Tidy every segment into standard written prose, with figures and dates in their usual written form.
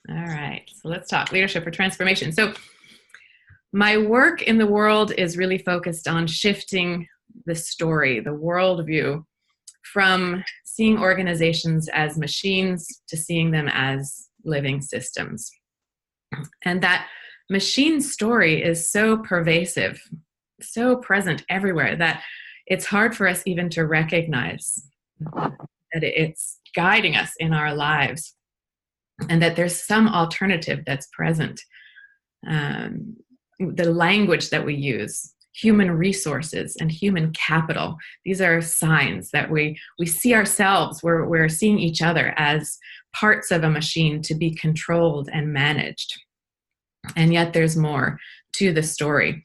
All right, so let's talk leadership for transformation. So my work in the world is really focused on shifting the story, the worldview, from seeing organizations as machines to seeing them as living systems. And that machine story is so pervasive, so present everywhere, that it's hard for us even to recognize that it's guiding us in our lives and that there's some alternative that's present. The language that we use, human resources and human capital, these are signs that we see ourselves, we're seeing each other as parts of a machine to be controlled and managed. And yet there's more to the story.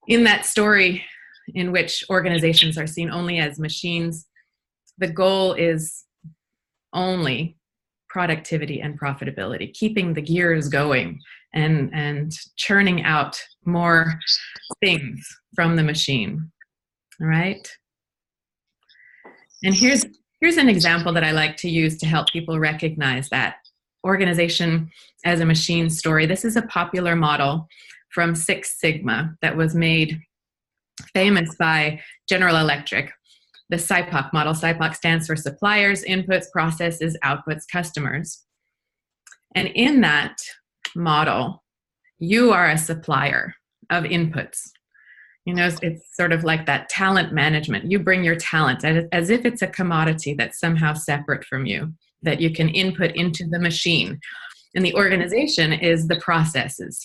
In that story, in which organizations are seen only as machines, the goal is only productivity and profitability, keeping the gears going and churning out more things from the machine. All right? And here's an example that I like to use to help people recognize that organization as a machine story. This is a popular model from Six Sigma that was made famous by General Electric, the SIPOC model. SIPOC stands for suppliers, inputs, processes, outputs, customers. And in that model, you are a supplier of inputs. You know, it's sort of like that talent management. You bring your talent as if it's a commodity that's somehow separate from you, that you can input into the machine. And the organization is the processes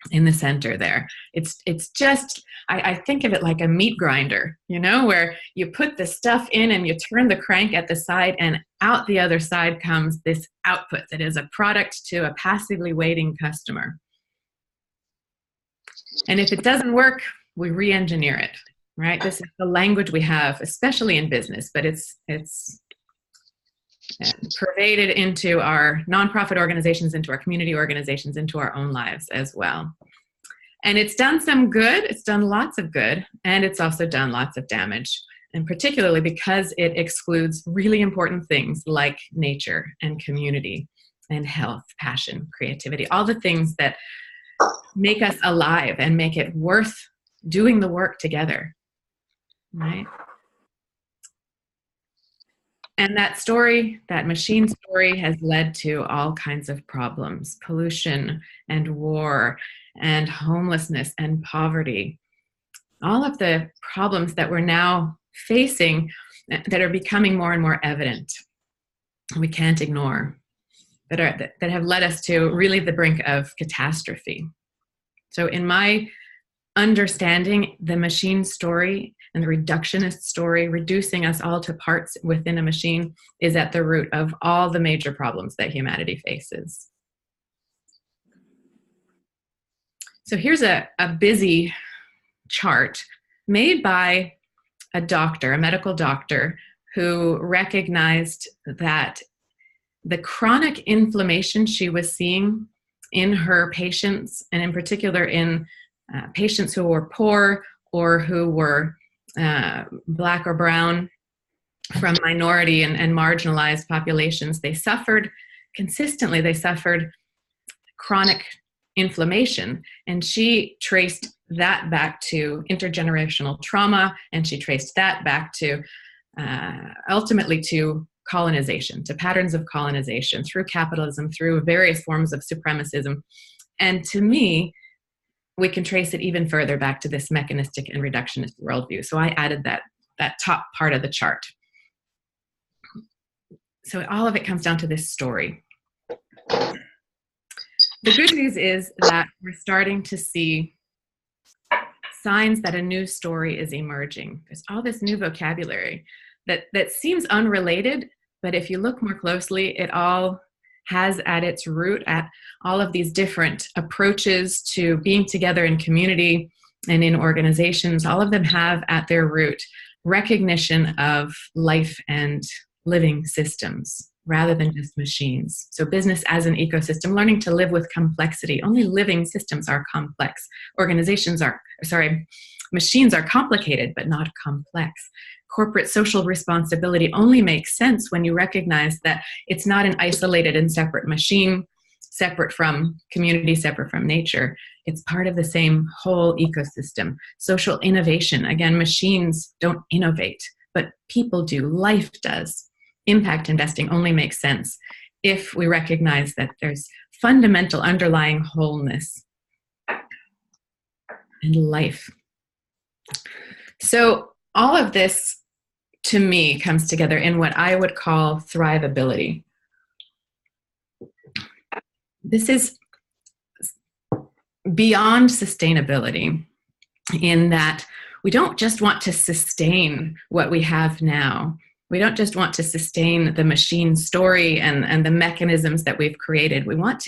in the center there. It's just, I think of it like a meat grinder, you know, where you put the stuff in and you turn the crank at the side, and out the other side comes this output that is a product to a passively waiting customer. And if it doesn't work, we re-engineer it, right? This is the language we have, especially in business, but it's pervaded into our nonprofit organizations, into our community organizations, into our own lives as well. And it's done some good, it's done lots of good, and it's also done lots of damage, and particularly because it excludes really important things like nature and community and health, passion, creativity, all the things that make us alive and make it worth doing the work together, right? And that story, that machine story, has led to all kinds of problems: pollution and war and homelessness and poverty. All of the problems that we're now facing that are becoming more and more evident, we can't ignore, that have led us to really the brink of catastrophe. So in my understanding, the machine story and the reductionist story, reducing us all to parts within a machine, is at the root of all the major problems that humanity faces. So here's a busy chart made by a doctor, a medical doctor, who recognized that the chronic inflammation she was seeing in her patients, and in particular in patients who were poor or who were Black or brown, from minority and marginalized populations, they suffered consistently. They suffered chronic inflammation, and she traced that back to intergenerational trauma, and she traced that back to ultimately to colonization, to patterns of colonization through capitalism, through various forms of supremacism. And to me, we can trace it even further back to this mechanistic and reductionist worldview. So I added that top part of the chart. So all of it comes down to this story. The good news is that we're starting to see signs that a new story is emerging. There's all this new vocabulary that seems unrelated, but if you look more closely, it all has at its root at all of these different approaches to being together in community and in organizations. All of them have at their root recognition of life and living systems. rather than just machines. So business as an ecosystem, learning to live with complexity. Only living systems are complex. Machines are complicated, but not complex. Corporate social responsibility only makes sense when you recognize that it's not an isolated and separate machine, separate from community, separate from nature. It's part of the same whole ecosystem. Social innovation, again, machines don't innovate, but people do, life does. Impact investing only makes sense if we recognize that there's fundamental underlying wholeness in life. So all of this, to me, comes together in what I would call thrivability. This is beyond sustainability in that we don't just want to sustain what we have now. We don't just want to sustain the machine story and the mechanisms that we've created. We want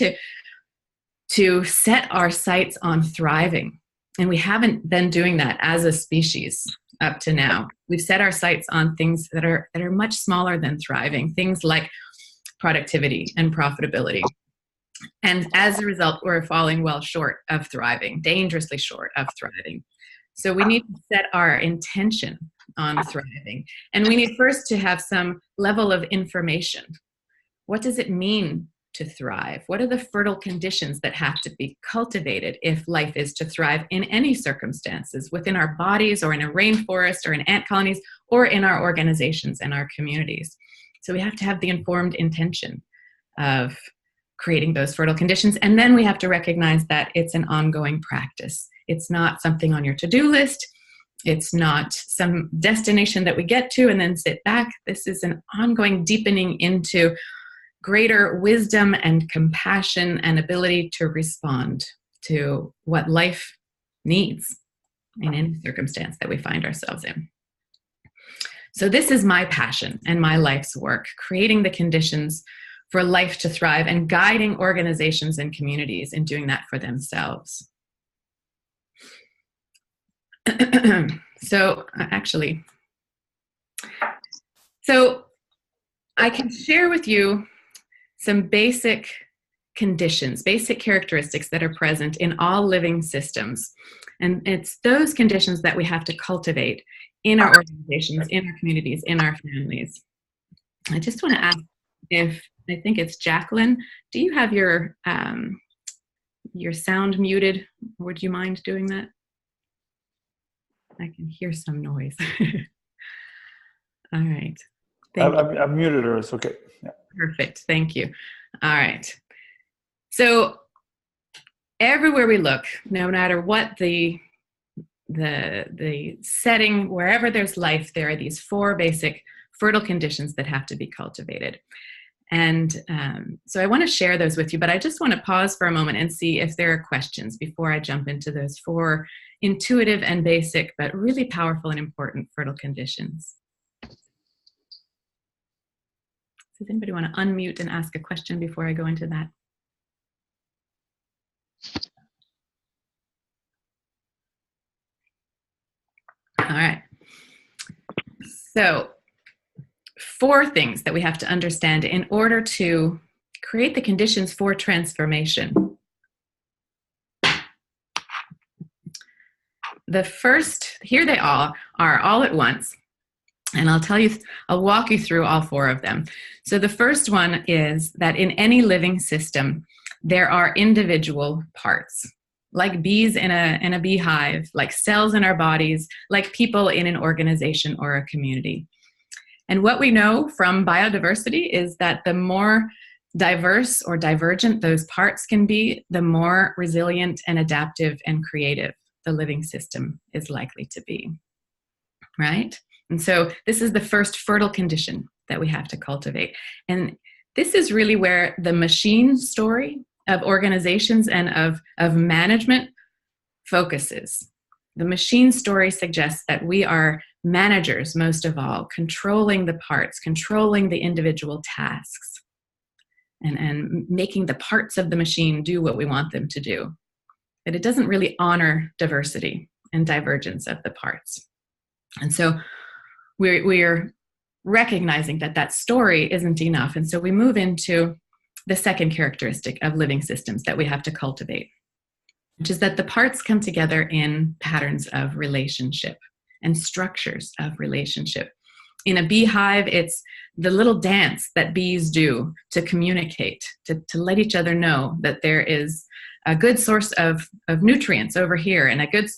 to set our sights on thriving. And we haven't been doing that as a species up to now. We've set our sights on things that are much smaller than thriving, things like productivity and profitability. And as a result, we're falling well short of thriving, dangerously short of thriving. So we need to set our intention on thriving. And we need first to have some level of information. What does it mean to thrive? What are the fertile conditions that have to be cultivated if life is to thrive in any circumstances, within our bodies or in a rainforest or in ant colonies or in our organizations and our communities? So we have to have the informed intention of creating those fertile conditions. And then we have to recognize that it's an ongoing practice. It's not something on your to-do list. It's not some destination that we get to and then sit back. This is an ongoing deepening into greater wisdom and compassion and ability to respond to what life needs in any circumstance that we find ourselves in. So this is my passion and my life's work, creating the conditions for life to thrive and guiding organizations and communities in doing that for themselves. So I can share with you some basic conditions, basic characteristics that are present in all living systems. And it's those conditions that we have to cultivate in our organizations, in our communities, in our families. I just want to ask if, I think it's Jacqueline, do you have your sound muted? Would you mind doing that? I can hear some noise. All right. I've muted her, it's okay. Yeah. Perfect, thank you. All right. So everywhere we look, no matter what the setting, wherever there's life, there are these 4 basic fertile conditions that have to be cultivated. And so I want to share those with you, but I just want to pause for a moment and see if there are questions before I jump into those 4 intuitive and basic, but really powerful and important fertile conditions. Does anybody want to unmute and ask a question before I go into that? All right. So 4 things that we have to understand in order to create the conditions for transformation. The first, here they all are all at once. And I'll walk you through all 4 of them. So the first one is that in any living system, there are individual parts, like bees in a beehive, like cells in our bodies, like people in an organization or a community. And what we know from biodiversity is that the more diverse or divergent those parts can be, the more resilient and adaptive and creative the living system is likely to be, right? And so this is the first fertile condition that we have to cultivate. And this is really where the machine story of organizations and of management focuses. The machine story suggests that we are managers, most of all, controlling the parts, controlling the individual tasks, and making the parts of the machine do what we want them to do. But it doesn't really honor diversity and divergence of the parts. And so we're recognizing that that story isn't enough. And so we move into the second characteristic of living systems that we have to cultivate, which is that the parts come together in patterns of relationship and structures of relationship. In a beehive, it's the little dance that bees do to communicate, to let each other know that there is a good source of nutrients over here and a good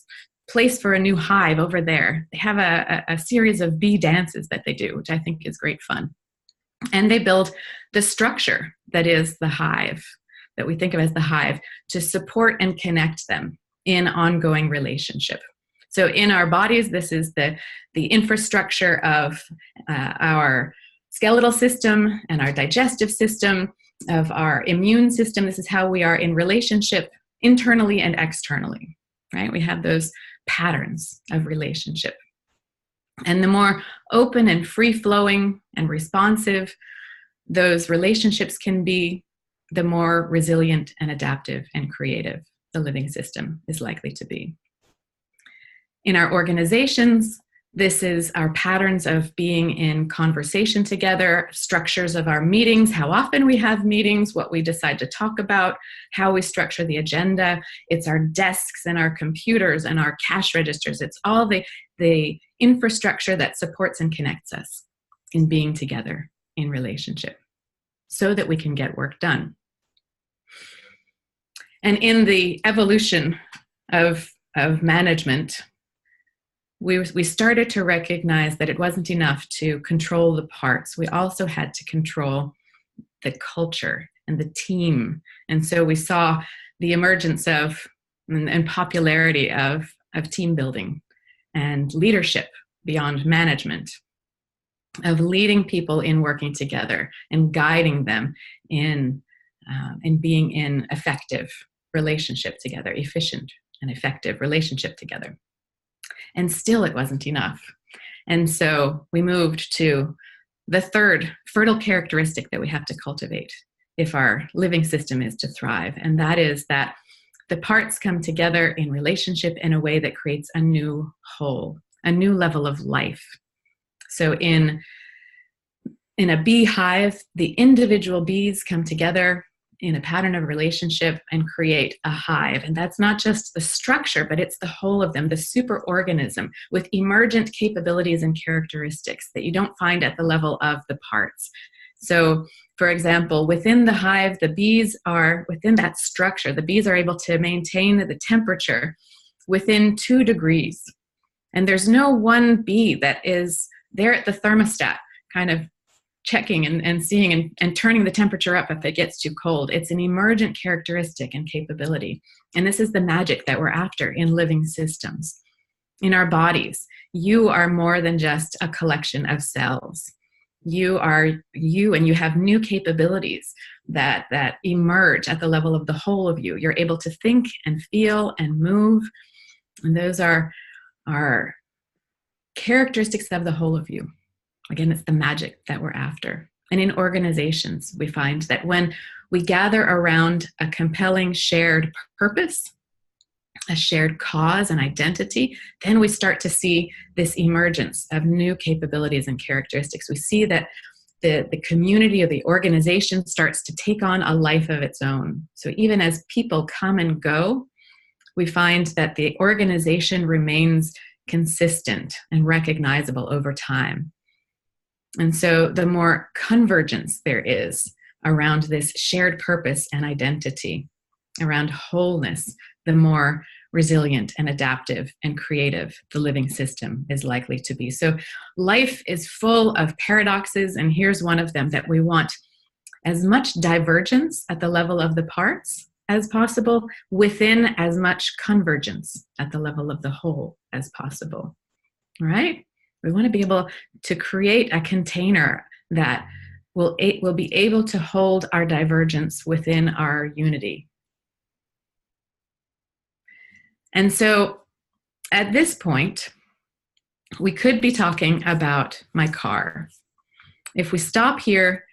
place for a new hive over there. They have a series of bee dances that they do, which I think is great fun. And they build the structure that is the hive, that we think of as the hive, to support and connect them in ongoing relationship. So in our bodies, this is the infrastructure of our skeletal system and our digestive system, of our immune system. This is how we are in relationship internally and externally, right? We have those patterns of relationship. And the more open and free-flowing and responsive those relationships can be, the more resilient and adaptive and creative the living system is likely to be. In our organizations, this is our patterns of being in conversation together, structures of our meetings, how often we have meetings, what we decide to talk about, how we structure the agenda. It's our desks and our computers and our cash registers. It's all the infrastructure that supports and connects us in being together in relationship so that we can get work done. And in the evolution of management, we started to recognize that it wasn't enough to control the parts. We also had to control the culture and the team. And so we saw the emergence of and popularity of team building and leadership beyond management, of leading people in working together and guiding them in being in effective relationship together, efficient and effective relationship together. And still it wasn't enough. And so we moved to the third fertile characteristic that we have to cultivate if our living system is to thrive. And that is that the parts come together in relationship in a way that creates a new whole, a new level of life. So in a beehive, the individual bees come together in a pattern of relationship and create a hive. And that's not just the structure, but it's the whole of them, the superorganism with emergent capabilities and characteristics that you don't find at the level of the parts. So, for example, within the hive, the bees are, within that structure, the bees are able to maintain the temperature within 2 degrees. And there's no one bee that is there at the thermostat, kind of checking and seeing and turning the temperature up if it gets too cold. It's an emergent characteristic and capability. And this is the magic that we're after in living systems. In our bodies, you are more than just a collection of cells. You are you, and you have new capabilities that emerge at the level of the whole of you. You're able to think and feel and move. And those are characteristics of the whole of you. Again, it's the magic that we're after. And in organizations, we find that when we gather around a compelling shared purpose, a shared cause and identity, then we start to see this emergence of new capabilities and characteristics. We see that the community or the organization starts to take on a life of its own. So even as people come and go, we find that the organization remains consistent and recognizable over time. And so the more convergence there is around this shared purpose and identity, around wholeness, the more resilient and adaptive and creative the living system is likely to be. So life is full of paradoxes, and here's one of them, that we want as much divergence at the level of the parts as possible within as much convergence at the level of the whole as possible, right? We want to be able to create a container that will be able to hold our divergence within our unity. And so at this point, we could be talking about my car. If we stop here,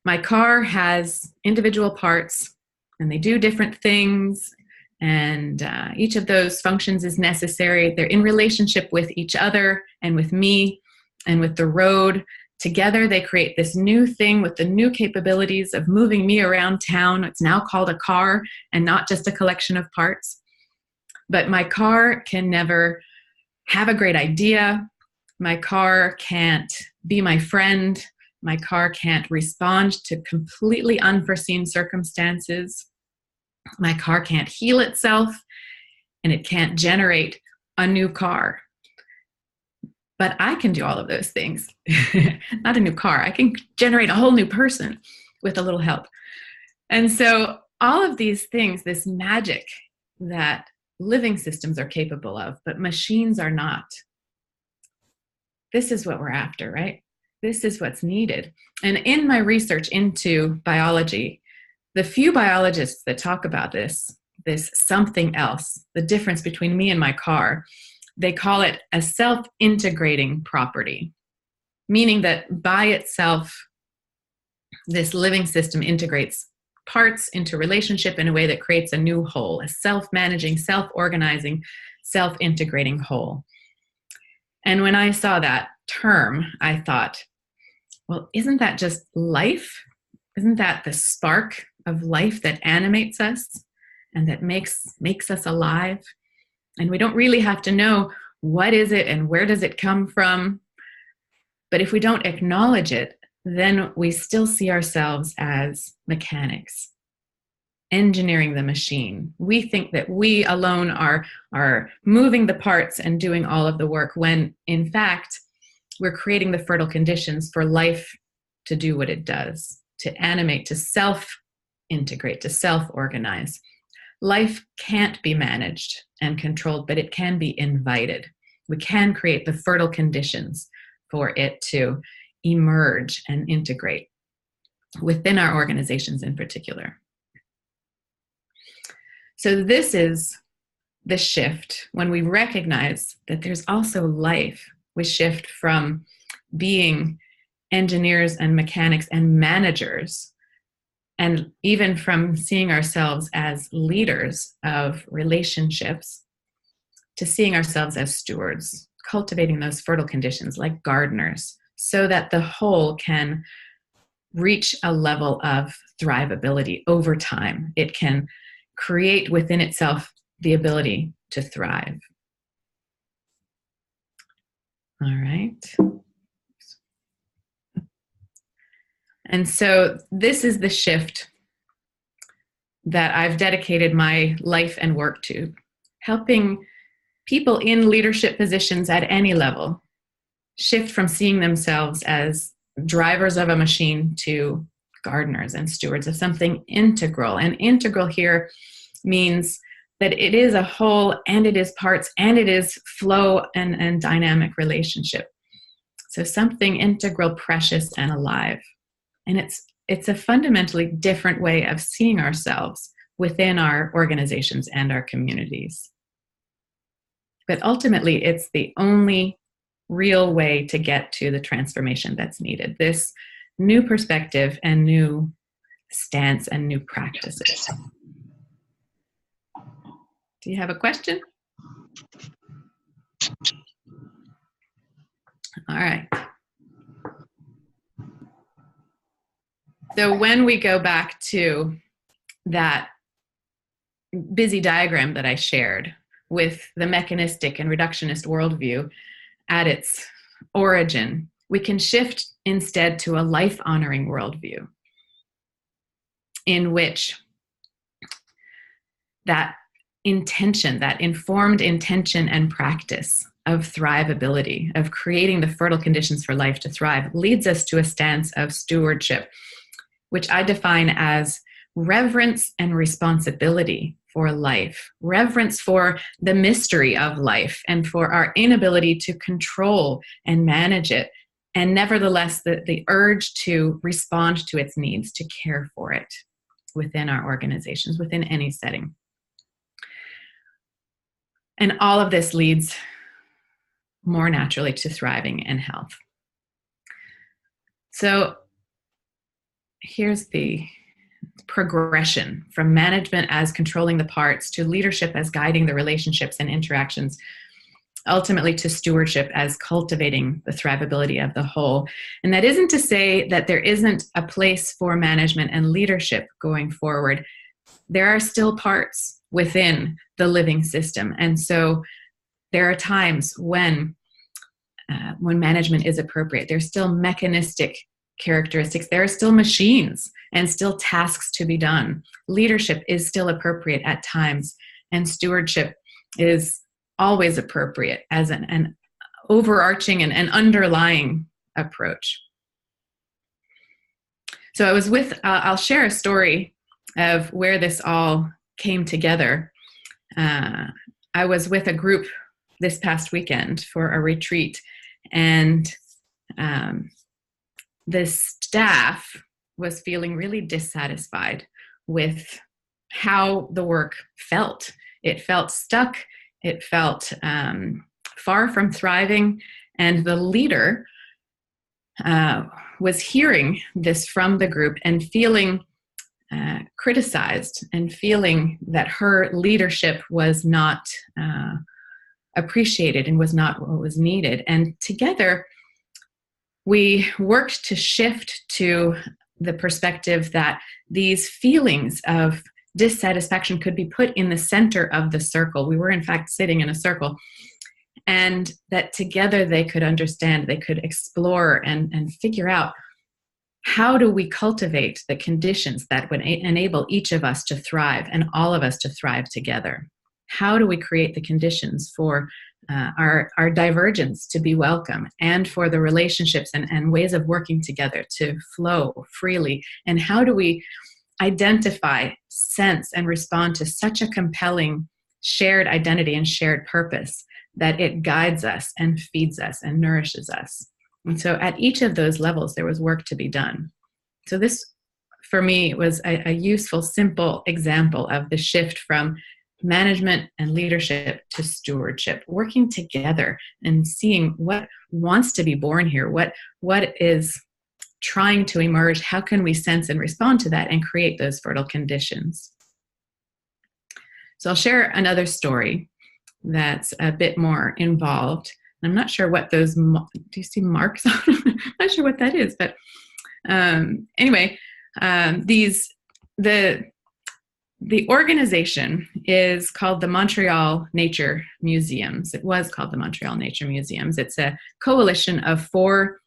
my car has individual parts and they do different things, and each of those functions is necessary. They're in relationship with each other and with me and with the road Together, they create this new thing with the new capabilities of moving me around town. It's now called a car and not just a collection of parts. But my car can never have a great idea. My car can't be my friend. My car can't respond to completely unforeseen circumstances. My car can't heal itself, and it can't generate a new car. But I can do all of those things. Not a new car. I can generate a whole new person with a little help. And so all of these things, this magic that living systems are capable of, but machines are not. This is what we're after, right? This is what's needed. And in my research into biology, the few biologists that talk about this something else, the difference between me and my car, they call it a self-integrating property, meaning that by itself, this living system integrates parts into relationship in a way that creates a new whole, a self-managing, self-organizing, self-integrating whole. And when I saw that term, I thought, well, isn't that just life? Isn't that the spark of life that animates us and that makes us alive? And we don't really have to know what is it and where does it come from. But if we don't acknowledge it, then we still see ourselves as mechanics, engineering the machine. We think that we alone are moving the parts and doing all of the work, when in fact, we're creating the fertile conditions for life to do what it does, to animate, to self-integrate, to self-organize. Life can't be managed and controlled, but it can be invited. We can create the fertile conditions for it to emerge and integrate within our organizations in particular. So this is the shift. When we recognize that there's also life, we shift from being engineers and mechanics and managers, and even from seeing ourselves as leaders of relationships, to seeing ourselves as stewards, cultivating those fertile conditions like gardeners, so that the whole can reach a level of thrivability over time. It can create within itself the ability to thrive. All right. And so this is the shift that I've dedicated my life and work to, helping people in leadership positions at any level shift from seeing themselves as drivers of a machine to gardeners and stewards of something integral. And integral here means that it is a whole, and it is parts, and it is flow and dynamic relationship. So something integral, precious, and alive. And it's a fundamentally different way of seeing ourselves within our organizations and our communities. But ultimately, it's the only real way to get to the transformation that's needed. This new perspective and new stance and new practices. Do you have a question? All right. So when we go back to that busy diagram that I shared with the mechanistic and reductionist worldview at its origin, we can shift instead to a life-honoring worldview in which that intention, that informed intention and practice of thrivability, of creating the fertile conditions for life to thrive, leads us to a stance of stewardship, which I define as reverence and responsibility for life, reverence for the mystery of life and for our inability to control and manage it, and nevertheless the urge to respond to its needs, to care for it within our organizations, within any setting. And all of this leads more naturally to thriving and health. So here's the progression from management as controlling the parts to leadership as guiding the relationships and interactions ultimately to stewardship as cultivating the thrivability of the whole. And that isn't to say that there isn't a place for management and leadership going forward. There are still parts within the living system. And so there are times when management is appropriate. There's still mechanistic characteristics. There are still machines and still tasks to be done. Leadership is still appropriate at times, and stewardship is always appropriate as an overarching and an underlying approach. So I was with, I'll share a story of where this all came together. I was with a group this past weekend for a retreat, and the staff was feeling really dissatisfied with how the work felt. It felt stuck. It felt far from thriving. And the leader was hearing this from the group and feeling criticized and feeling that her leadership was not appreciated and was not what was needed. And together, we worked to shift to the perspective that these feelings of dissatisfaction could be put in the center of the circle. We were, in fact, sitting in a circle, and that together they could understand, they could explore and figure out, how do we cultivate the conditions that would enable each of us to thrive and all of us to thrive together? How do we create the conditions for our divergence to be welcome, and for the relationships and ways of working together to flow freely? And how do we identify, sense, and respond to such a compelling shared identity and shared purpose that it guides us and feeds us and nourishes us? And so at each of those levels, there was work to be done. So this, for me, was a useful, simple example of the shift from management and leadership to stewardship, working together and seeing what wants to be born here, what is trying to emerge, how can we sense and respond to that and create those fertile conditions. So I'll share another story that's a bit more involved. I'm not sure what those, do you see marks on them? I'm not sure what that is, but anyway, the organization is called the Montreal Nature Museums. It was called the Montreal Nature Museums. It's a coalition of 4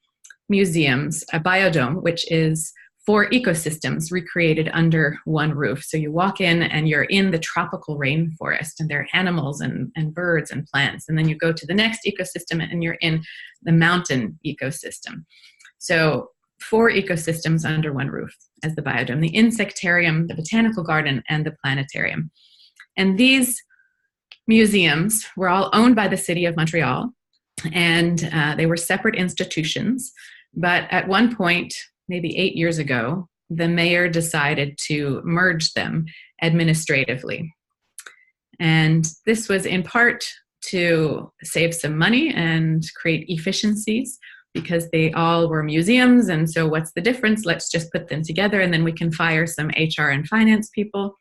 museums, a biodome, which is 4 ecosystems recreated under one roof. So you walk in and you're in the tropical rainforest, and there are animals and birds and plants. And then you go to the next ecosystem and you're in the mountain ecosystem. So 4 ecosystems under one roof as the biodome: the insectarium, the botanical garden, and the planetarium. And these museums were all owned by the city of Montreal, and they were separate institutions. But at one point, maybe 8 years ago, the mayor decided to merge them administratively. And this was in part to save some money and create efficiencies, because they all were museums. And so what's the difference? Let's just put them together, and then we can fire some HR and finance people.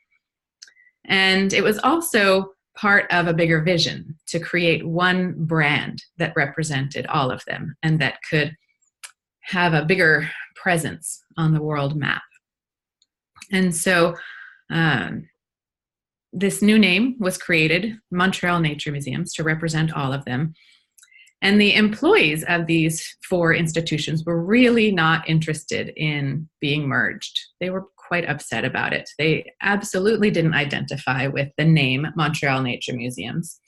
And it was also part of a bigger vision to create one brand that represented all of them and that could have a bigger presence on the world map. And so this new name was created, Montreal Nature Museums, to represent all of them. And the employees of these 4 institutions were really not interested in being merged. They were quite upset about it. They absolutely didn't identify with the name Montreal Nature Museums.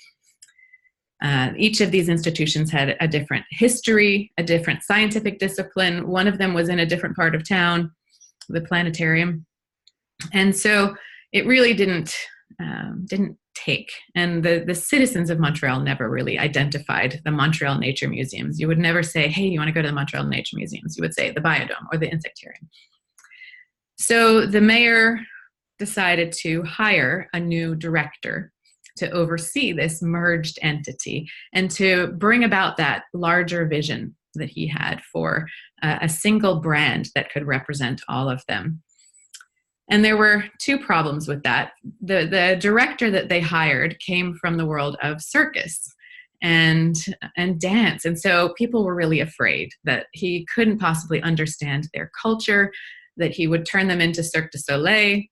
Each of these institutions had a different history, a different scientific discipline. One of them was in a different part of town, the planetarium. And so it really didn't take. And the citizens of Montreal never really identified the Montreal Nature Museums. You would never say, hey, you want to go to the Montreal Nature Museums? You would say the biodome or the insectarium. So the mayor decided to hire a new director to oversee this merged entity and to bring about that larger vision that he had for a single brand that could represent all of them. And there were 2 problems with that. The director that they hired came from the world of circus. and dance. And so people were really afraid that he couldn't possibly understand their culture, that he would turn them into Cirque du Soleil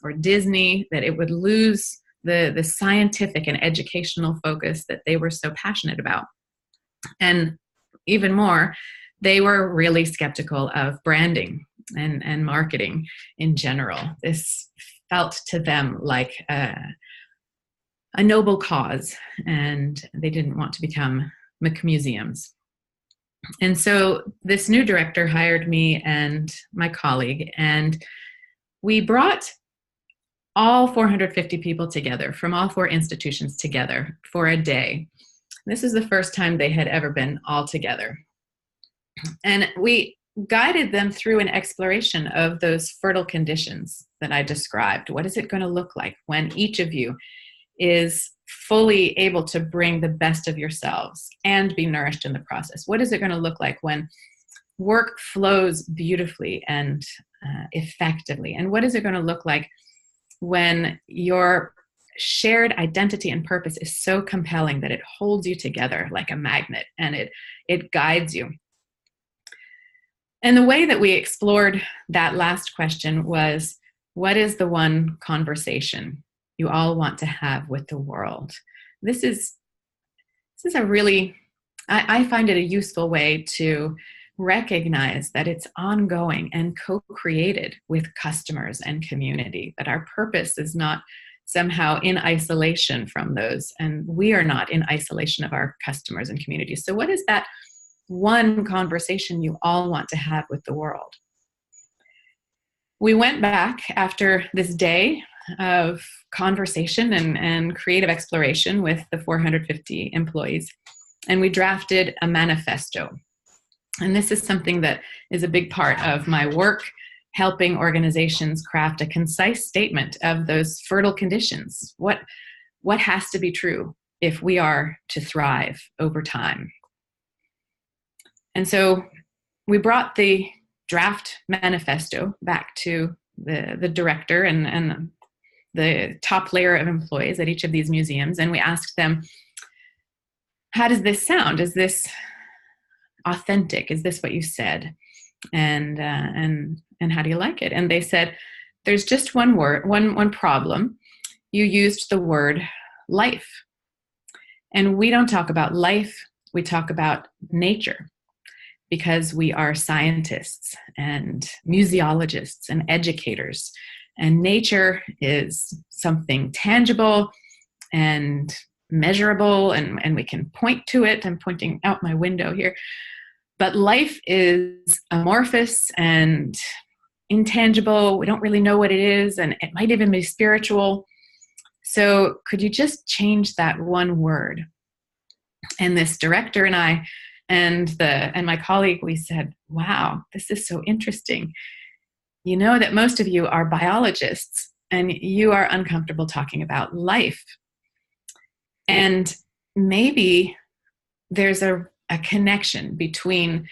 or Disney, that it would lose the scientific and educational focus that they were so passionate about. And even more, they were really skeptical of branding and marketing in general. This felt to them like a noble cause, and they didn't want to become McMuseums. And so this new director hired me and my colleague, and we brought all 450 people together from all 4 institutions together for a day. This is the first time they had ever been all together. And we guided them through an exploration of those fertile conditions that I described. What is it going to look like when each of you is fully able to bring the best of yourselves and be nourished in the process? What is it going to look like when work flows beautifully and effectively? And what is it going to look like when your shared identity and purpose is so compelling that it holds you together like a magnet and it guides you? And the way that we explored that last question was, what is the one conversation you all want to have with the world? This is a really, I find it a useful way to recognize that it's ongoing and co-created with customers and community, that our purpose is not somehow in isolation from those, and we are not in isolation of our customers and communities. So what is that one conversation you all want to have with the world? We went back after this day of conversation and creative exploration with the 450 employees, and we drafted a manifesto. And this is something that is a big part of my work, helping organizations craft a concise statement of those fertile conditions. What has to be true if we are to thrive over time? And so we brought the draft manifesto back to the director and the top layer of employees at each of these museums, and we asked them, how does this sound? Is this authentic? Is this what you said? And how do you like it? And they said, there's just one word, one problem. You used the word life. And we don't talk about life, we talk about nature, because we are scientists and museologists and educators. And nature is something tangible and measurable, and we can point to it. I'm pointing out my window here. But life is amorphous and intangible. We don't really know what it is, and it might even be spiritual. So could you just change that one word? And this director and I and my colleague, we said, wow, this is so interesting. You know that most of you are biologists, and you are uncomfortable talking about life. And maybe there's a connection between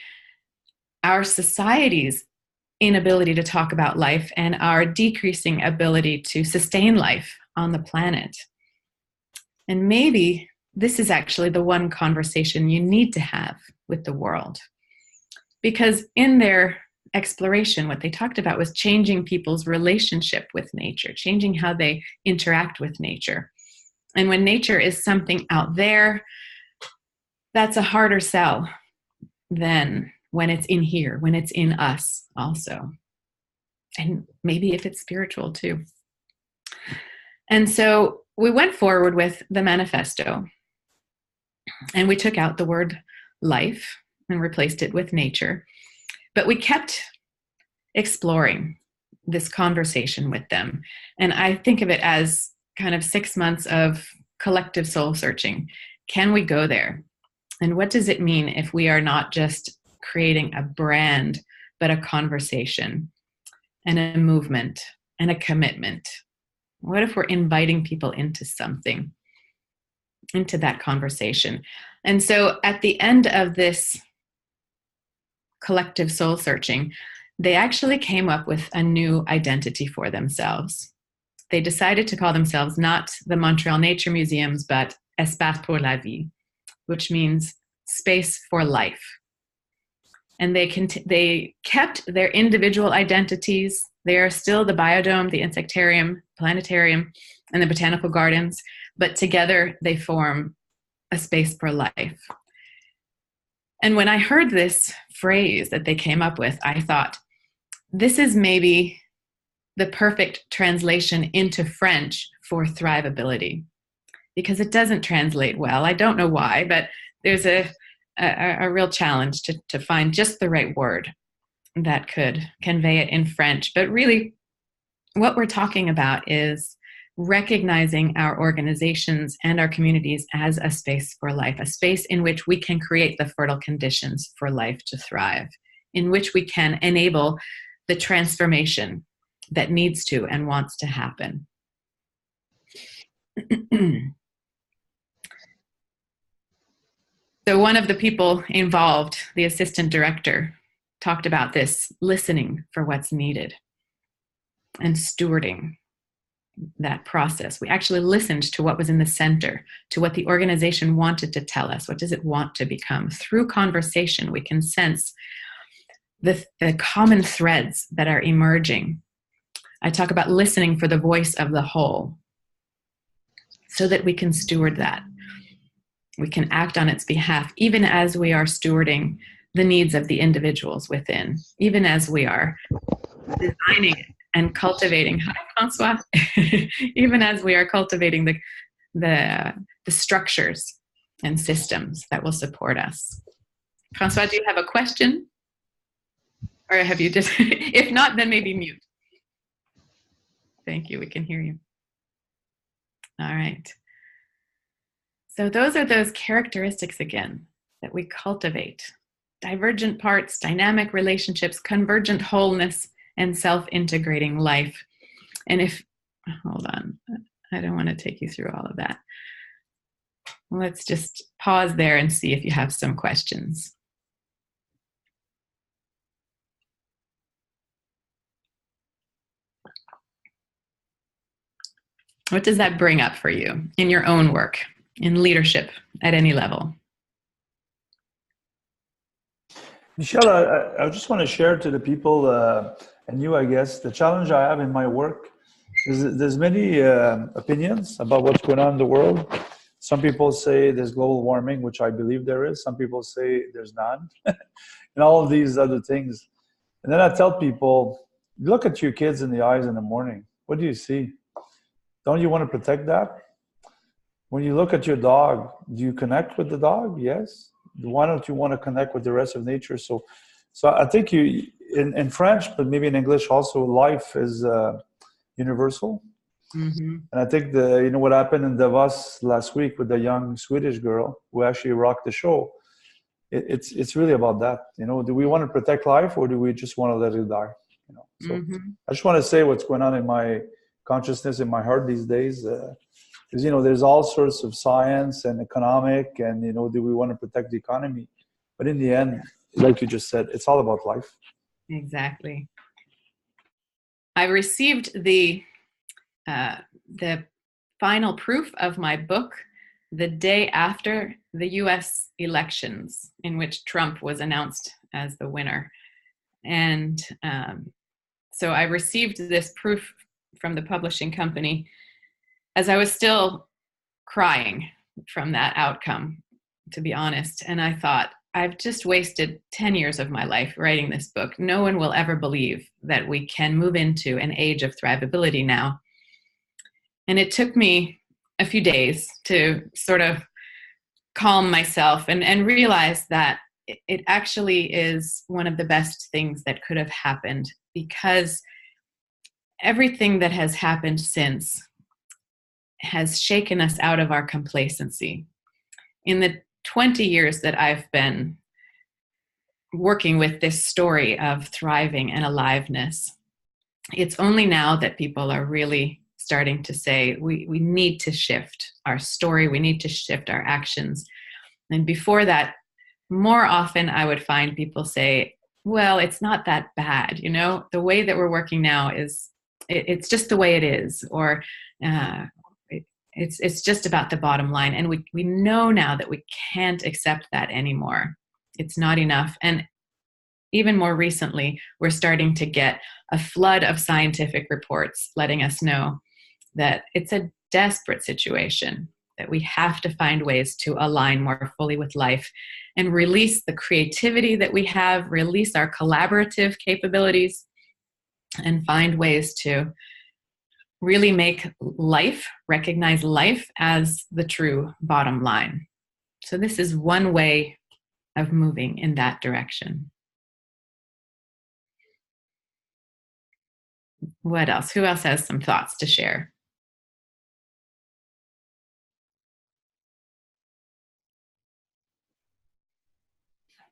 our society's inability to talk about life and our decreasing ability to sustain life on the planet. And maybe this is actually the one conversation you need to have with the world. Because in their exploration, what they talked about was changing people's relationship with nature, changing how they interact with nature. And when nature is something out there, that's a harder sell than when it's in here, when it's in us also. And maybe if it's spiritual too. And so we went forward with the manifesto, and we took out the word life and replaced it with nature. But we kept exploring this conversation with them. And I think of it as kind of 6 months of collective soul searching. Can we go there? And what does it mean if we are not just creating a brand, but a conversation and a movement and a commitment? What if we're inviting people into something, into that conversation? And so at the end of this collective soul searching, they actually came up with a new identity for themselves. They decided to call themselves not the Montreal Nature Museums, but Espace pour la Vie, which means space for life. And they kept their individual identities. They are still the biodome, the insectarium, planetarium, and the botanical gardens, but together they form a space for life. And when I heard this phrase that they came up with, I thought, this is maybe the perfect translation into French for thrivability, because it doesn't translate well. I don't know why, but there's a real challenge to find just the right word that could convey it in French. But really, what we're talking about is recognizing our organizations and our communities as a space for life, a space in which we can create the fertile conditions for life to thrive, in which we can enable the transformation that needs to and wants to happen. So one of the people involved, the assistant director, talked about this listening for what's needed and stewarding that process. We actually listened to what was in the center, to what the organization wanted to tell us. What does it want to become? Through conversation, we can sense the common threads that are emerging. I talk about listening for the voice of the whole so that we can steward that. We can act on its behalf, even as we are stewarding the needs of the individuals within, even as we are designing and cultivating, hi Francois, even as we are cultivating the structures and systems that will support us. Francois, do you have a question? Or have you just, if not, then maybe mute. Thank you, we can hear you. All right. So those are those characteristics again that we cultivate. Divergent parts, dynamic relationships, convergent wholeness, and self-integrating life. And hold on, I don't want to take you through all of that. Let's just pause there and see if you have some questions. What does that bring up for you in your own work, in leadership at any level? Michelle, I just want to share to the people and you, I guess, the challenge I have in my work is there's many opinions about what's going on in the world. Some people say there's global warming, which I believe there is. Some people say there's none, and all of these other things. And then I tell people, look at your kids in the eyes in the morning. What do you see? Don't you want to protect that? When you look at your dog, do you connect with the dog? Yes. Why don't you want to connect with the rest of nature? So I think in French, but maybe in English also, life is universal. Mm-hmm. And I think what happened in Davos last week with the young Swedish girl who actually rocked the show. It's really about that. Do we want to protect life or do we just want to let it die? So mm-hmm. I just want to say what's going on in my consciousness, in my heart these days. Because there's all sorts of science and economic and do we want to protect the economy? But in the end, like you just said, it's all about life. Exactly. I received the final proof of my book the day after the US elections, in which Trump was announced as the winner. And so I received this proof from the publishing company as I was still crying from that outcome, to be honest. And I thought, I've just wasted 10 years of my life writing this book. No one will ever believe that we can move into an age of thrivability now. And it took me a few days to sort of calm myself and realize that it actually is one of the best things that could have happened, because everything that has happened since has shaken us out of our complacency. In the 20 years that I've been working with this story of thriving and aliveness, it's only now that people are really starting to say, we need to shift our story, we need to shift our actions. And before that, more often I would find people say, well, it's not that bad, the way that we're working now is, it's just the way it is, or It's just about the bottom line. And we know now that we can't accept that anymore. It's not enough. And even more recently, we're starting to get a flood of scientific reports letting us know that it's a desperate situation, that we have to find ways to align more fully with life and release the creativity that we have, release our collaborative capabilities, and find ways to really make life, recognize life as the true bottom line. So this is one way of moving in that direction. What else? Who else has some thoughts to share?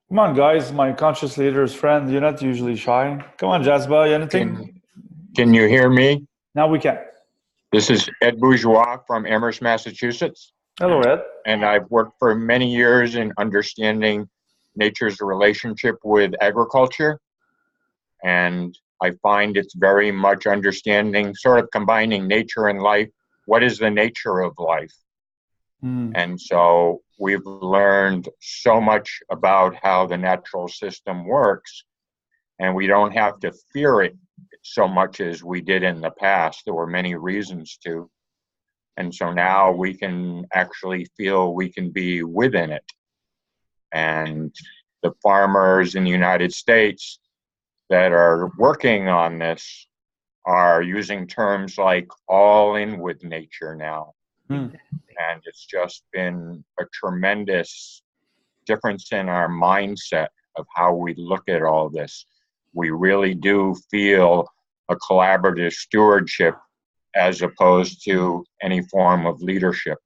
Come on, guys, my conscious leader's friend. You're not usually shy. Come on, Jasba, anything? Can you hear me? Now we can. This is Ed Bourgeois from Amherst, Massachusetts. Hello, Ed. And I've worked for many years in understanding nature's relationship with agriculture. And I find it's very much understanding, sort of combining nature and life. What is the nature of life? And so we've learned so much about how the natural system works, and we don't have to fear it so much as we did in the past. There were many reasons to. And so now we can actually feel we can be within it. And the farmers in the United States that are working on this are using terms like all in with nature now. And it's just been a tremendous difference in our mindset of how we look at all this. We really do feel a collaborative stewardship as opposed to any form of leadership,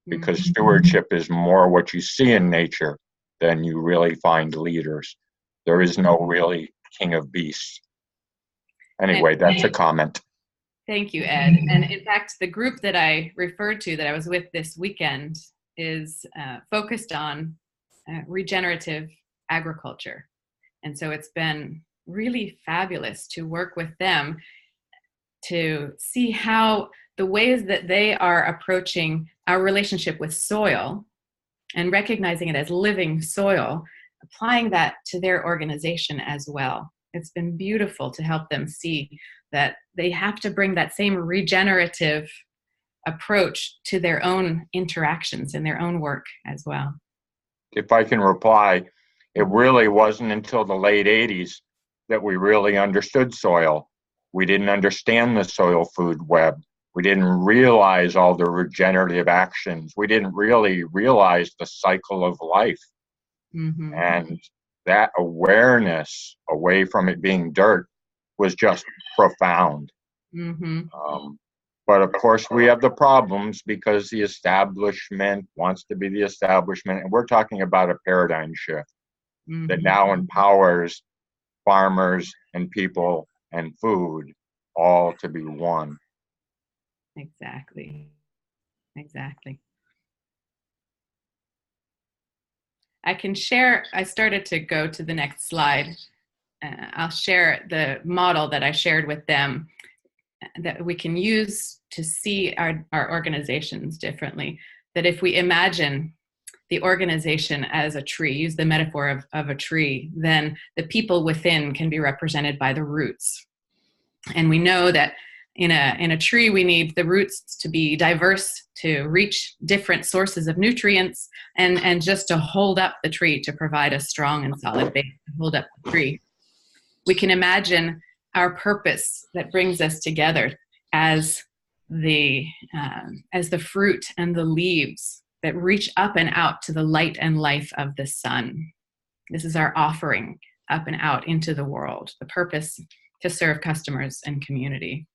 because stewardship is more what you see in nature than you really find leaders. There is no really king of beasts. Anyway, that's a comment. Thank you, Ed. And in fact, the group that I referred to that I was with this weekend is focused on regenerative agriculture. And so it's been really fabulous to work with them to see how the ways that they are approaching our relationship with soil and recognizing it as living soil, applying that to their organization as well. It's been beautiful to help them see that they have to bring that same regenerative approach to their own interactions and their own work as well. If I can reply, it really wasn't until the late 80s that we really understood soil. We didn't understand the soil food web. We didn't realize all the regenerative actions. We didn't really realize the cycle of life. And that awareness away from it being dirt was just profound. But of course, we have the problems because the establishment wants to be the establishment. And we're talking about a paradigm shift that now empowers farmers and people and food all to be one. Exactly. I can share, I started to go to the next slide. I'll share the model that I shared with them that we can use to see our organizations differently. That if we imagine the organization as a tree, use the metaphor of a tree, then the people within can be represented by the roots. And we know that in a tree, we need the roots to be diverse, to reach different sources of nutrients, and just to hold up the tree, to provide a strong and solid base to hold up the tree. We can imagine our purpose that brings us together as the fruit and the leaves that reach up and out to the light and life of the sun. This is our offering up and out into the world, the purpose to serve customers and community.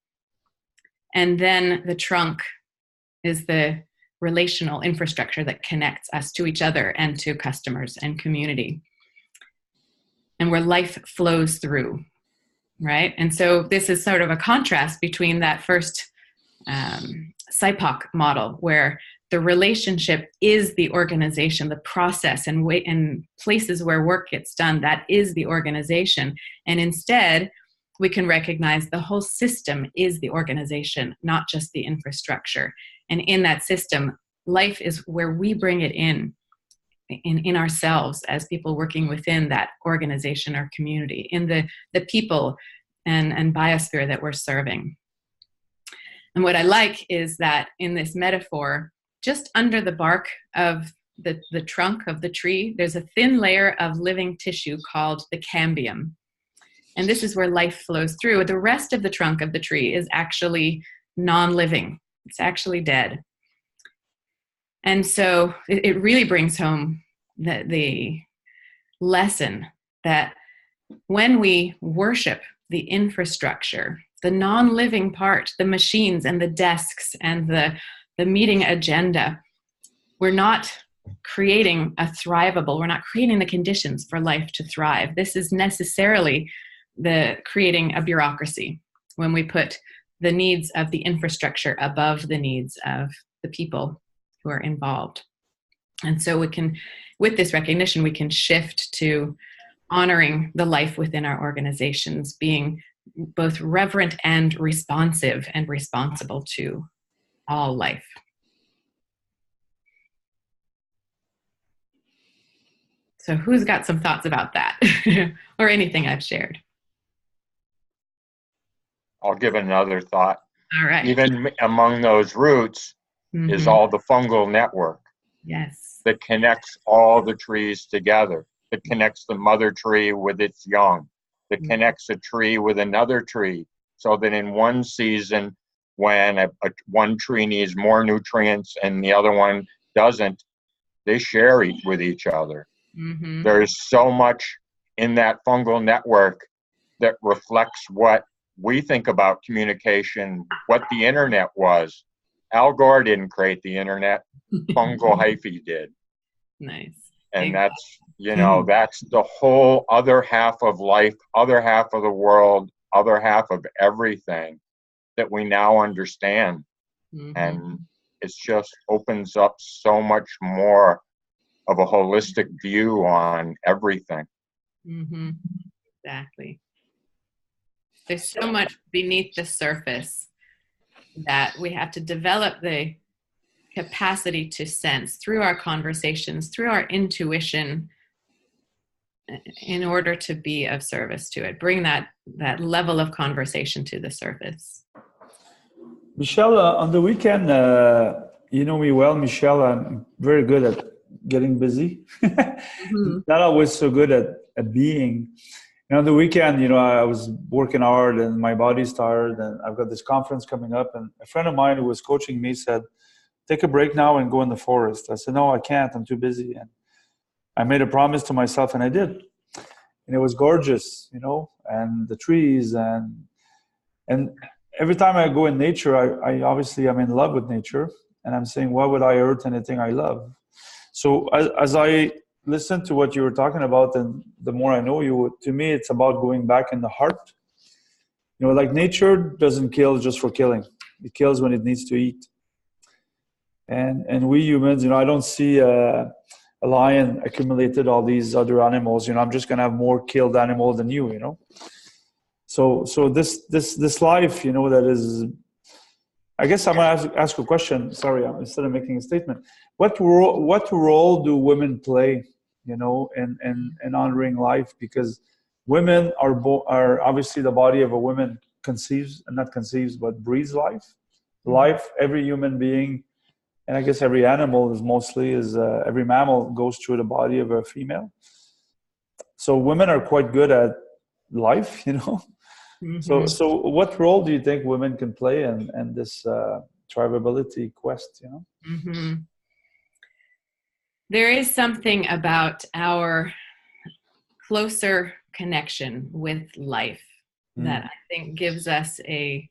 And then the trunk is the relational infrastructure that connects us to each other and to customers and community, and where life flows through, right? And so this is sort of a contrast between that first SIPOC model, where the relationship is the organization, the process and places where work gets done, that is the organization. And instead, we can recognize the whole system is the organization, not just the infrastructure. And in that system, life is where we bring it in ourselves as people working within that organization or community, in the people and biosphere that we're serving. And what I like is that in this metaphor, just under the bark of the trunk of the tree, there's a thin layer of living tissue called the cambium. And this is where life flows through. The rest of the trunk of the tree is actually non-living. It's actually dead. And so it really brings home the lesson that when we worship the infrastructure, the non-living part, the machines and the desks and the meeting agenda, we're not creating we're not creating the conditions for life to thrive. This is necessarily creating a bureaucracy when we put the needs of the infrastructure above the needs of the people who are involved. And so with this recognition, we can shift to honoring the life within our organizations, being both reverent and responsive and responsible to all life. So who's got some thoughts about that or anything I've shared? I'll give another thought. All right. Even among those roots is all the fungal network. Yes. That connects all the trees together. That connects the mother tree with its young. That connects a tree with another tree. So that in one season, when one tree needs more nutrients and the other one doesn't, they share with each other. Mm-hmm. There's so much in that fungal network that reflects what we think about communication, what the internet was. Al Gore didn't create the internet. Fungal hyphae did. Nice. And that's, that's the whole other half of life, other half of the world, other half of everything that we now understand. Mm-hmm. And it just opens up so much more of a holistic view on everything. Mm-hmm. Exactly. There's so much beneath the surface that we have to develop the capacity to sense through our conversations, through our intuition, in order to be of service to it. Bring that level of conversation to the surface. Michelle, on the weekend, you know me well, Michelle, I'm very good at getting busy. Mm-hmm. Not always so good at being. And on the weekend, I was working hard and my body's tired and I've got this conference coming up, and a friend of mine who was coaching me said, take a break now and go in the forest. I said, no, I can't. I'm too busy. And I made a promise to myself and I did. And it was gorgeous, and the trees and every time I go in nature, I obviously I'm in love with nature, and I'm saying, why would I hurt anything I love? So as I listen to what you were talking about, and the more I know you, to me, it's about going back in the heart. Like nature doesn't kill just for killing. It kills when it needs to eat. And we humans, I don't see a lion accumulated all these other animals. I'm just going to have more killed animals than you, So this life, that is, I guess I'm going to ask a question. Sorry, instead of making a statement. What role do women play, in honoring life? Because women are obviously the body of a woman but breathes life. Life, every human being, and I guess every animal every mammal goes through the body of a female. So women are quite good at life, Mm-hmm. So what role do you think women can play in this thrivability quest, Mm-hmm. There is something about our closer connection with life that I think gives us a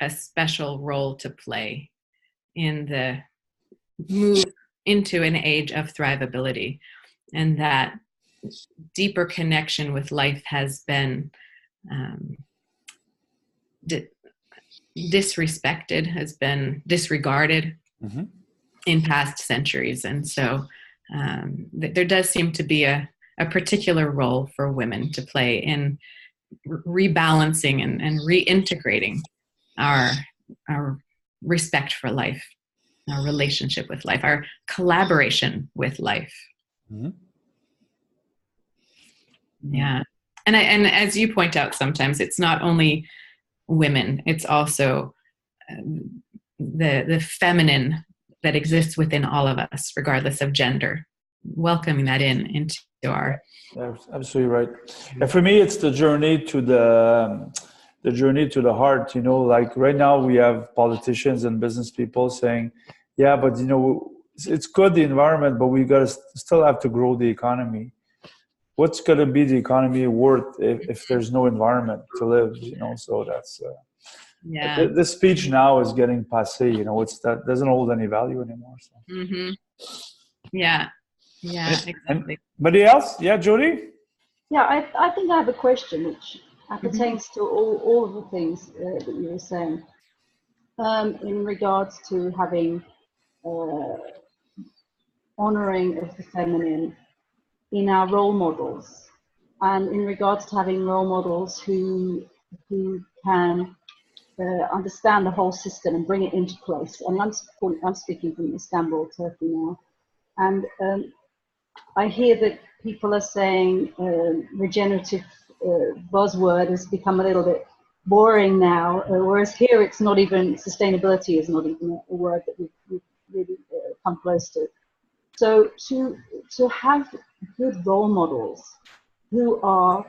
special role to play in the move into an age of thrivability. And that deeper connection with life has been disrespected, has been disregarded in past centuries. And so there does seem to be a particular role for women to play in rebalancing and reintegrating our respect for life, our relationship with life, our collaboration with life. Mm-hmm. Yeah. And as you point out, sometimes it's not only women, it's also the feminine that exists within all of us, regardless of gender. Welcoming that into our. That's absolutely right. And for me, it's the journey to the heart. You know, like right now we have politicians and business people saying, "Yeah, but you know, it's good the environment, but we got to still have to grow the economy." What's going to be the economy worth if there's no environment to live? You know, so that's this speech now is getting passé. You know, that doesn't hold any value anymore. So. Mm-hmm. Yeah, exactly. Anybody else? Yeah, Jody? Yeah, I think I have a question which pertains to all of the things that you were saying in regards to having honoring of the feminine in our role models, and in regards to having role models who can understand the whole system and bring it into place. And I'm speaking from Istanbul, Turkey now, and I hear that people are saying regenerative buzzword has become a little bit boring now, whereas here it's not even, sustainability is not even a word that we've really come close to. So to have good role models who are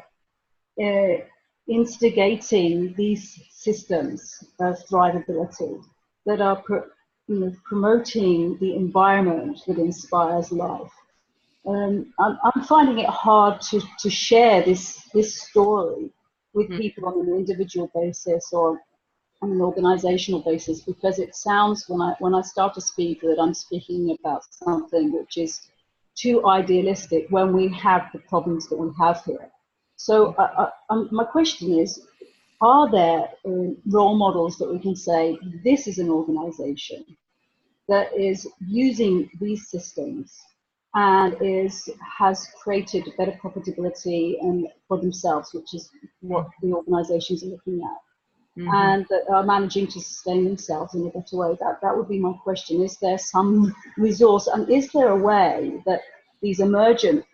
instigating these systems of thrivability, that are promoting the environment that inspires life. I'm finding it hard to share this story with people on an individual basis or on an organizational basis, because it sounds when I start to speak that I'm speaking about something which is too idealistic when we have the problems that we have here. So my question is, are there role models that we can say, this is an organization that is using these systems and has created better profitability and for themselves, which is what the organizations are looking at, and that are managing to sustain themselves in a better way? That would be my question. Is there some resource, and is there a way that these emergent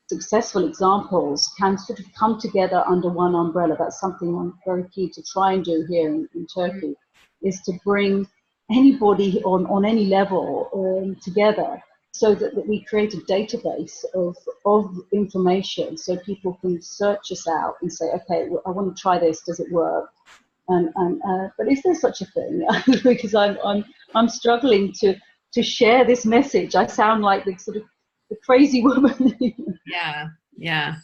successful examples can sort of come together under one umbrella? That's something I'm very keen to try and do here in Turkey, is to bring anybody on any level together, so that we create a database of information, so people can search us out and say, okay, well, I want to try this, does it work? But is there such a thing? Because I'm struggling to share this message. I sound like the sort of the crazy woman. Yeah.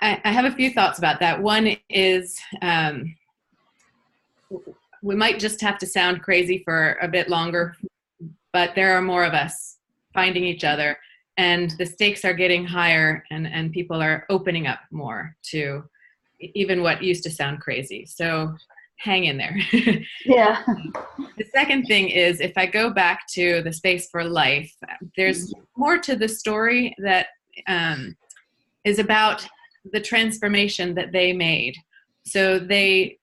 I have a few thoughts about that. One is we might just have to sound crazy for a bit longer, but there are more of us finding each other, and the stakes are getting higher, and people are opening up more to even what used to sound crazy. So hang in there. Yeah. The second thing is, if I go back to the Space for Life, there's more to the story that is about the transformation that they made. So they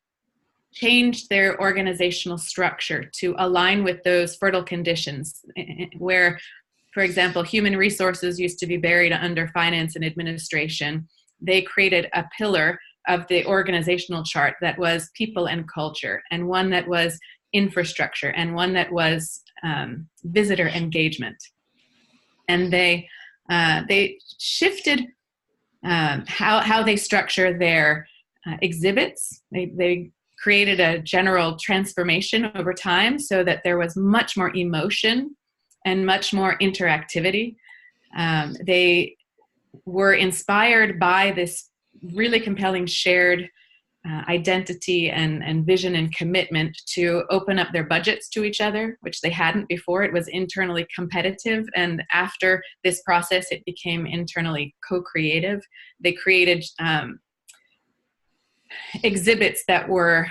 changed their organizational structure to align with those fertile conditions where, for example, human resources used to be buried under finance and administration. They created a pillar of the organizational chart that was people and culture, and one that was infrastructure, and one that was visitor engagement. And they shifted how they structure their exhibits. They created a general transformation over time so that there was much more emotion and much more interactivity. They were inspired by this really compelling shared identity and vision and commitment to open up their budgets to each other, which they hadn't before. It was internally competitive, and after this process it became internally co-creative. They created exhibits that were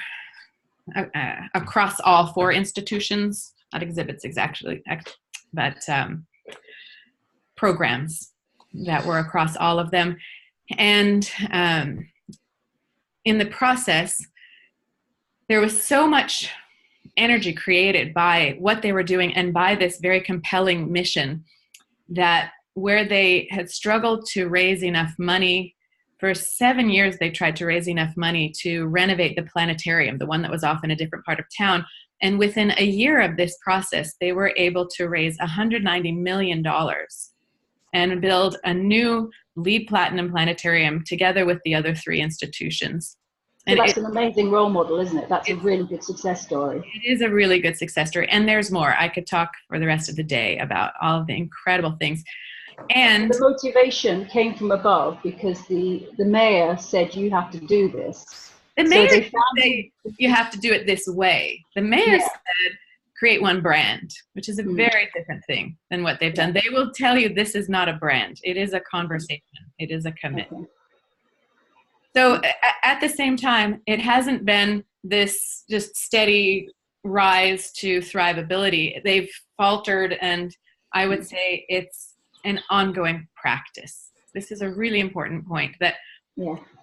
across all four institutions, not exhibits exactly, but programs that were across all of them. And in the process, there was so much energy created by what they were doing and by this very compelling mission that where they had struggled to raise enough money, for 7 years they tried to raise enough money to renovate the planetarium, the one that was off in a different part of town. And within a year of this process, they were able to raise $190 million and build a new LEED Platinum planetarium together with the other 3 institutions. So that's an amazing role model, isn't it? That's a really good success story. It is a really good success story. And there's more. I could talk for the rest of the day about all of the incredible things. And the motivation came from above because the mayor said, you have to do this. The mayor didn't say you have to do it this way. The mayor said, create one brand, which is a very different thing than what they've done. They will tell you this is not a brand. It is a conversation. It is a commitment. Okay. So at the same time, it hasn't been this just steady rise to thrivability. They've faltered, and I would say it's an ongoing practice. This is a really important point, that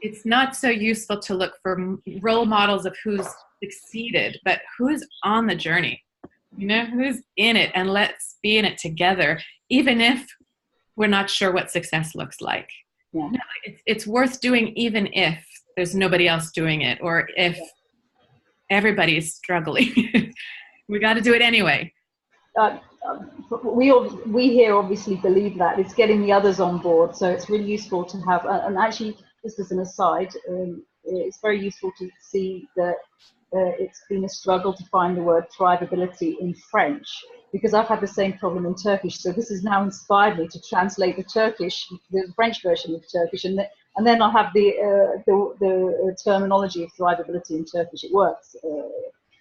it's not so useful to look for role models of who's succeeded, but who's on the journey, who's in it, and let's be in it together, even if we're not sure what success looks like. Yeah. No, it's worth doing even if there's nobody else doing it, or if everybody's struggling. We got to do it anyway. We here obviously believe that. It's getting the others on board, so it's really useful to have, and actually, just as an aside, it's very useful to see that it's been a struggle to find the word thrivability in French, because I've had the same problem in Turkish. So this has now inspired me to translate the French version of Turkish, and then I'll have the terminology of thrivability in Turkish. It works.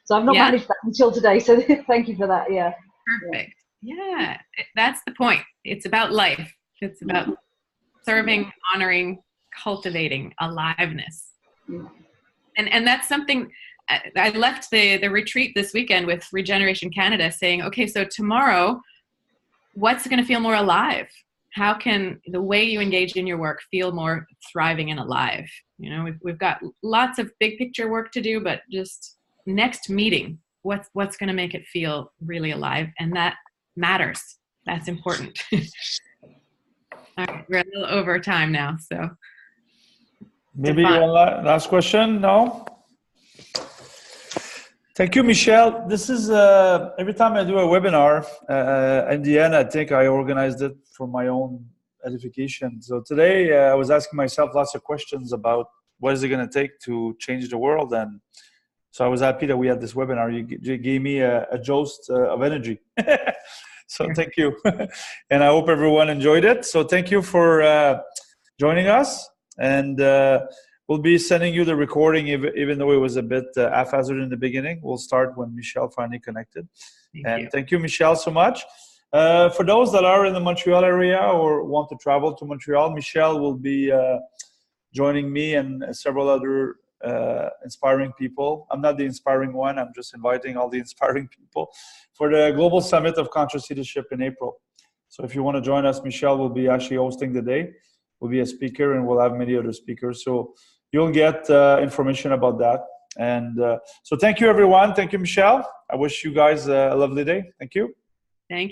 So I've not managed that until today. So thank you for that. Yeah. Perfect. Yeah, that's the point. It's about life. It's about serving, honoring, cultivating aliveness. Yeah. And that's something. I left the retreat this weekend with Regeneration Canada saying, okay, so tomorrow, what's going to feel more alive? How can the way you engage in your work feel more thriving and alive? We've got lots of big picture work to do, but just next meeting, what's going to make it feel really alive? And that matters. That's important. All right, we're a little over time now, so. Maybe one last question? No? Thank you, Michelle. This is, every time I do a webinar, in the end, I think I organized it for my own edification. So today I was asking myself lots of questions about what is it going to take to change the world. And so I was happy that we had this webinar. You gave me a dose of energy. So thank you. And I hope everyone enjoyed it. So thank you for joining us. And we'll be sending you the recording, even though it was a bit haphazard in the beginning. We'll start when Michelle finally connected. Thank you, Michelle, so much. For those that are in the Montreal area or want to travel to Montreal, Michelle will be joining me and several other inspiring people. I'm not the inspiring one. I'm just inviting all the inspiring people for the Global Summit of Conscious Leadership in April. So if you want to join us, Michelle will be actually hosting the day. We'll be a speaker, and we'll have many other speakers. So you'll get information about that. And so thank you, everyone. Thank you, Michelle. I wish you guys a lovely day. Thank you. Thank you.